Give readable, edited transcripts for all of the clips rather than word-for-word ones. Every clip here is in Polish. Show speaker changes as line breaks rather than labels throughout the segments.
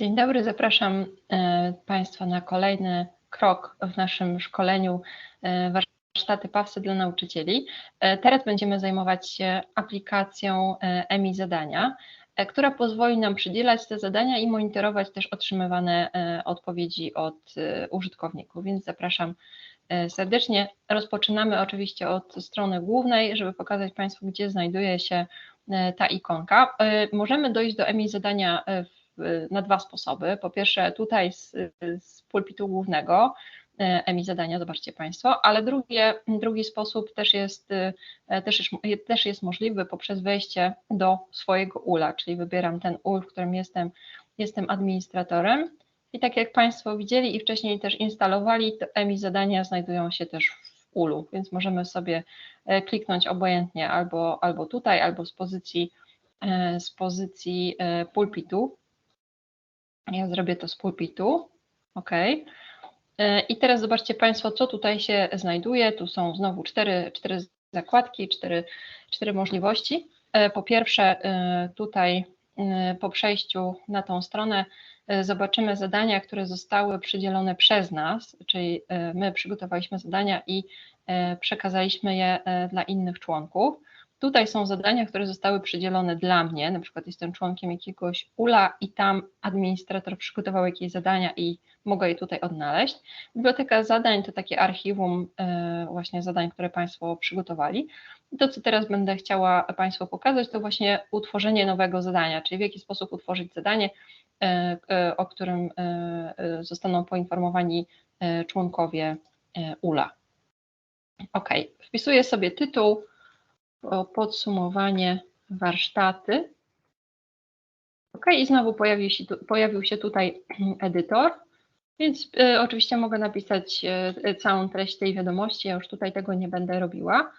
Dzień dobry, zapraszam Państwa na kolejny krok w naszym szkoleniu warsztaty PAWSE dla nauczycieli. Teraz będziemy zajmować się aplikacją EMI zadania, która pozwoli nam przydzielać te zadania i monitorować też otrzymywane odpowiedzi od użytkowników, więc zapraszam serdecznie. Rozpoczynamy oczywiście od strony głównej, żeby pokazać Państwu, gdzie znajduje się ta ikonka. Możemy dojść do EMI zadania na dwa sposoby. Po pierwsze tutaj z pulpitu głównego EMI zadania, zobaczcie Państwo, ale drugi sposób też jest możliwy poprzez wejście do swojego ula, czyli wybieram ten ul, w którym jestem administratorem i tak jak Państwo widzieli i wcześniej też instalowali, to EMI zadania znajdują się też w ulu, więc możemy sobie kliknąć obojętnie albo tutaj, albo z pozycji pulpitu. Ja zrobię to z pulpitu, OK. I teraz zobaczcie Państwo, co tutaj się znajduje. Tu są znowu cztery zakładki, cztery możliwości. Po pierwsze tutaj po przejściu na tą stronę zobaczymy zadania, które zostały przydzielone przez nas, czyli my przygotowaliśmy zadania i przekazaliśmy je dla innych członków. Tutaj są zadania, które zostały przydzielone dla mnie, na przykład jestem członkiem jakiegoś ula i tam administrator przygotował jakieś zadania i mogę je tutaj odnaleźć. Biblioteka zadań to takie archiwum właśnie zadań, które Państwo przygotowali. I to, co teraz będę chciała Państwu pokazać, to właśnie utworzenie nowego zadania, czyli w jaki sposób utworzyć zadanie, o którym zostaną poinformowani członkowie ula. OK, wpisuję sobie tytuł, podsumowanie warsztaty. OK, i znowu pojawił się tutaj edytor, więc oczywiście mogę napisać całą treść tej wiadomości, ja już tutaj tego nie będę robiła.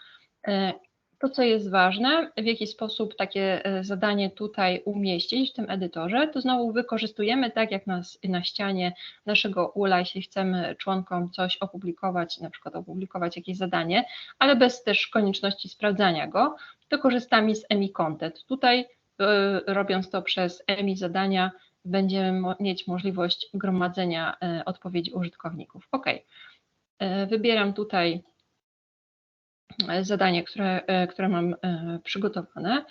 To, co jest ważne, w jaki sposób takie zadanie tutaj umieścić w tym edytorze, to znowu wykorzystujemy tak jak na ścianie naszego ula, jeśli chcemy członkom coś opublikować, na przykład opublikować jakieś zadanie, ale bez też konieczności sprawdzania go, to korzystamy z EMI Content. Tutaj robiąc to przez EMI zadania będziemy mieć możliwość gromadzenia odpowiedzi użytkowników. OK, wybieram tutaj zadanie, które mam przygotowane,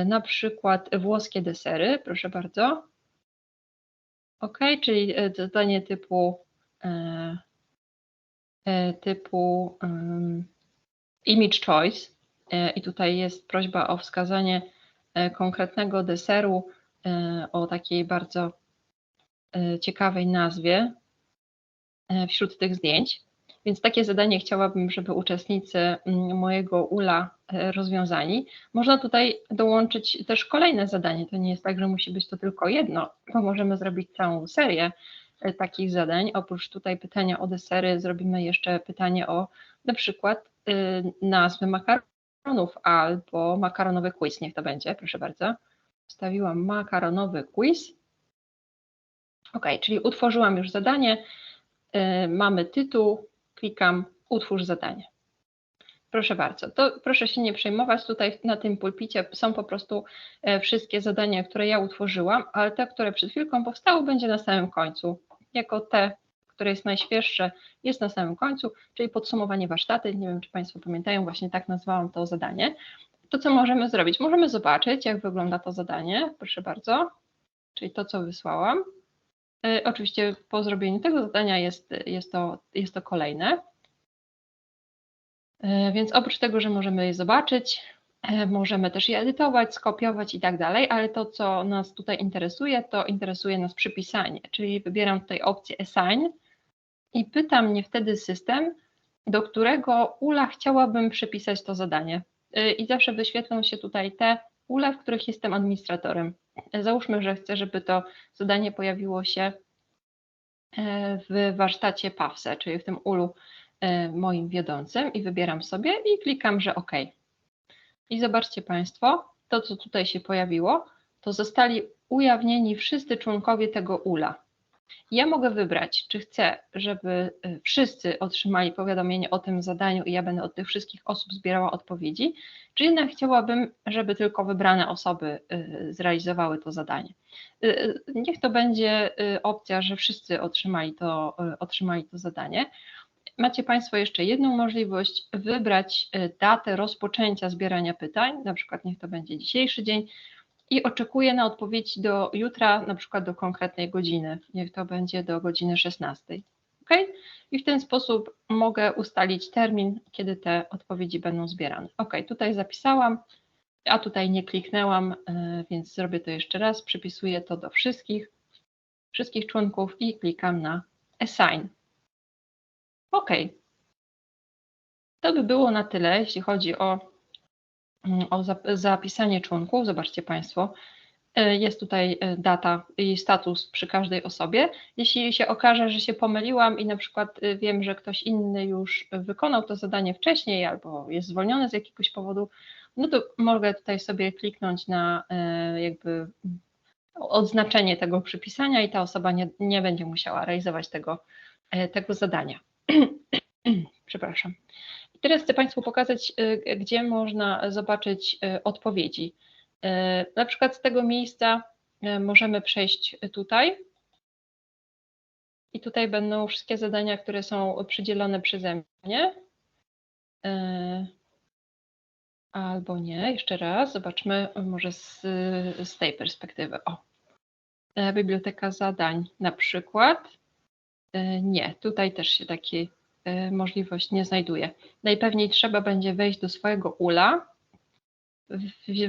na przykład włoskie desery, proszę bardzo. OK, czyli zadanie typu image choice i tutaj jest prośba o wskazanie konkretnego deseru o takiej bardzo ciekawej nazwie wśród tych zdjęć. Więc takie zadanie chciałabym, żeby uczestnicy mojego ula rozwiązali. Można tutaj dołączyć też kolejne zadanie. To nie jest tak, że musi być to tylko jedno, bo możemy zrobić całą serię takich zadań. Oprócz tutaj pytania o desery zrobimy jeszcze pytanie o na przykład nazwy makaronów albo makaronowy quiz. Niech to będzie, proszę bardzo. Wstawiłam makaronowy quiz. OK, czyli utworzyłam już zadanie. Mamy tytuł, klikam utwórz zadanie. Proszę bardzo, to proszę się nie przejmować, tutaj na tym pulpicie są po prostu wszystkie zadania, które ja utworzyłam, ale te, które przed chwilką powstały, będzie na samym końcu. Jako te, które jest najświeższe, jest na samym końcu, czyli podsumowanie warsztaty. Nie wiem, czy Państwo pamiętają, właśnie tak nazwałam to zadanie. To, co możemy zrobić? Możemy zobaczyć, jak wygląda to zadanie, proszę bardzo, czyli to, co wysłałam. Oczywiście po zrobieniu tego zadania jest to kolejne. Więc oprócz tego, że możemy je zobaczyć, możemy też je edytować, skopiować i tak dalej, ale to, co nas tutaj interesuje, to interesuje nas przypisanie, czyli wybieram tutaj opcję Assign i pyta mnie wtedy system, do którego ula chciałabym przypisać to zadanie. I zawsze wyświetlą się tutaj te ule, w których jestem administratorem. Załóżmy, że chcę, żeby to zadanie pojawiło się w warsztacie PAWSE, czyli w tym ulu moim wiodącym i wybieram sobie i klikam, że OK. I zobaczcie Państwo, to co tutaj się pojawiło, to zostali ujawnieni wszyscy członkowie tego ula. Ja mogę wybrać, czy chcę, żeby wszyscy otrzymali powiadomienie o tym zadaniu i ja będę od tych wszystkich osób zbierała odpowiedzi, czy jednak chciałabym, żeby tylko wybrane osoby zrealizowały to zadanie. Niech to będzie opcja, że wszyscy otrzymali to zadanie. Macie Państwo jeszcze jedną możliwość, wybrać datę rozpoczęcia zbierania pytań, na przykład niech to będzie dzisiejszy dzień, i oczekuję na odpowiedź do jutra, na przykład do konkretnej godziny, niech to będzie do godziny 16. OK? I w ten sposób mogę ustalić termin, kiedy te odpowiedzi będą zbierane. OK, tutaj zapisałam, a tutaj nie kliknęłam, więc zrobię to jeszcze raz, przypisuję to do wszystkich członków i klikam na Assign. OK. To by było na tyle, jeśli chodzi o zapisanie członków. Zobaczcie Państwo, jest tutaj data i status przy każdej osobie. Jeśli się okaże, że się pomyliłam i na przykład wiem, że ktoś inny już wykonał to zadanie wcześniej albo jest zwolniony z jakiegoś powodu, no to mogę tutaj sobie kliknąć na jakby odznaczenie tego przypisania i ta osoba nie będzie musiała realizować tego zadania. Przepraszam. Teraz chcę Państwu pokazać, gdzie można zobaczyć odpowiedzi. Na przykład z tego miejsca możemy przejść tutaj i tutaj będą wszystkie zadania, które są przydzielone przeze mnie. Albo nie, jeszcze raz, zobaczmy może z tej perspektywy. O, biblioteka zadań na przykład. Nie, tutaj też się takiej możliwość nie znajduje. Najpewniej trzeba będzie wejść do swojego ula,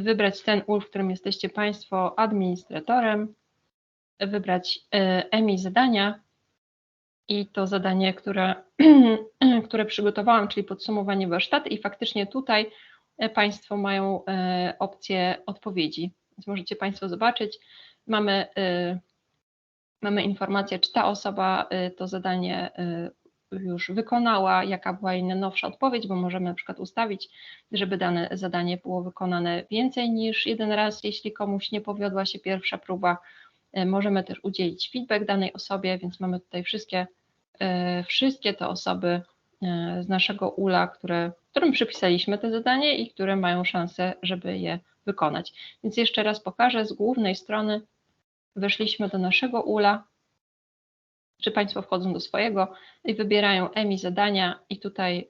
wybrać ten ul, w którym jesteście Państwo administratorem, wybrać EMI zadania i to zadanie, które przygotowałam, czyli podsumowanie warsztatu i faktycznie tutaj Państwo mają opcję odpowiedzi. Więc możecie Państwo zobaczyć, mamy informację, czy ta osoba to zadanie już wykonała, jaka była jej najnowsza odpowiedź, bo możemy na przykład ustawić, żeby dane zadanie było wykonane więcej niż jeden raz, jeśli komuś nie powiodła się pierwsza próba. Możemy też udzielić feedback danej osobie, więc mamy tutaj wszystkie te osoby z naszego ula, którym przypisaliśmy te zadanie i które mają szansę, żeby je wykonać. Więc jeszcze raz pokażę, z głównej strony weszliśmy do naszego ula, czy Państwo wchodzą do swojego i wybierają EMI zadania i tutaj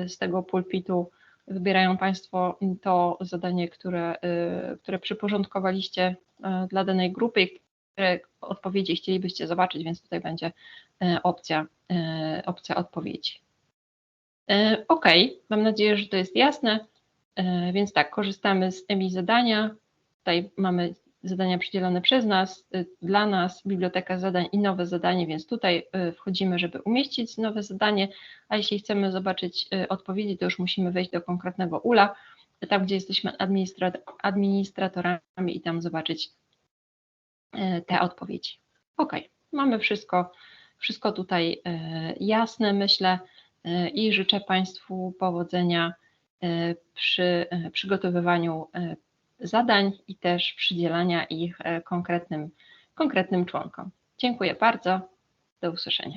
z tego pulpitu wybierają Państwo to zadanie, które przyporządkowaliście dla danej grupy i które odpowiedzi chcielibyście zobaczyć, więc tutaj będzie opcja odpowiedzi. OK, mam nadzieję, że to jest jasne, więc tak, korzystamy z EMI zadania, tutaj mamy zadania przydzielone przez nas, dla nas, biblioteka zadań i nowe zadanie, więc tutaj wchodzimy, żeby umieścić nowe zadanie, a jeśli chcemy zobaczyć odpowiedzi, to już musimy wejść do konkretnego ula, tam gdzie jesteśmy administratorami i tam zobaczyć te odpowiedzi. OK, mamy wszystko tutaj jasne, myślę, i życzę Państwu powodzenia przy przygotowywaniu zadań i też przydzielania ich konkretnym członkom. Dziękuję bardzo. Do usłyszenia.